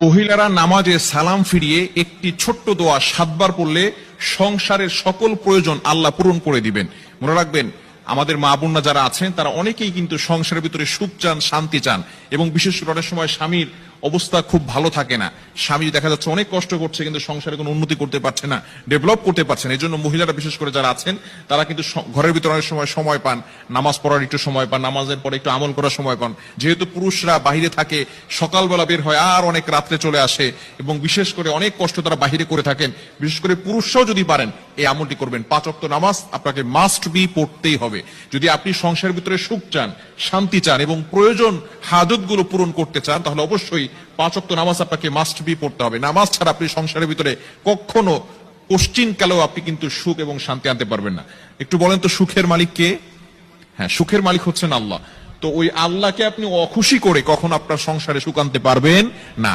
মহিলারা নামাজে সালাম ফিরিয়ে একটি ছোট্ট দোয়া 7 বার পড়লে সংসারের সকল প্রয়োজন আল্লাহ পূরণ করে দিবেন। মনে রাখবেন, আমাদের মা বোনরা যারা আছেন তারা অনেকেই কিন্তু সংসারের ভিতরে সুখ চান, শান্তি চান, এবং বিশেষ করে অনেক সময় স্বামীর অবস্থা খুব ভালো থাকে না। স্বামী দেখা যাচ্ছে অনেক কষ্ট করছে, কিন্তু সংসারে কোনো উন্নতি করতে পারছে না, ডেভেলপ করতে পারছে না। এই জন্য মহিলারা বিশেষ করে যারা আছেন তারা কিন্তু ঘরের ভিতরে অনেক সময় পান, নামাজ পড়ার একটু সময় পান, নামাজের পরে একটু আমল করার সময় পান। যেহেতু পুরুষরা বাইরে থাকে, সকালবেলা বের হয় আর অনেক রাত্রে চলে আসে, এবং বিশেষ করে অনেক কষ্ট তারা বাহিরে করে থাকেন। বিশেষ করে পুরুষরাও যদি পারেন এই আমলটি করবেন। 5 ওয়াক্ত নামাজ আপনাকে মাস্ট বি পড়তেই হবে। যদি আপনি সংসারের ভিতরে সুখ চান, শান্তি চান এবং প্রয়োজন হাজত গুলো পূরণ করতে চান, তাহলে অবশ্যই 5 ওয়াক্ত নামাজ আপনাকে মাস্ট বি পড়তে হবে। নামাজ ছাড়া আপনি সংসারের ভিতরে কখনো কোশ্চিন কালেও আপনি কিন্তু সুখ এবং শান্তি আনতে পারবেন না। একটু বলেন তো, সুখের মালিক কে? হ্যাঁ, সুখের মালিক হচ্ছেন আল্লাহ। তো ওই আল্লাহকে আপনি অখুশি করে কখনো আপনার সংসারে সুখ আনতে পারবেন না।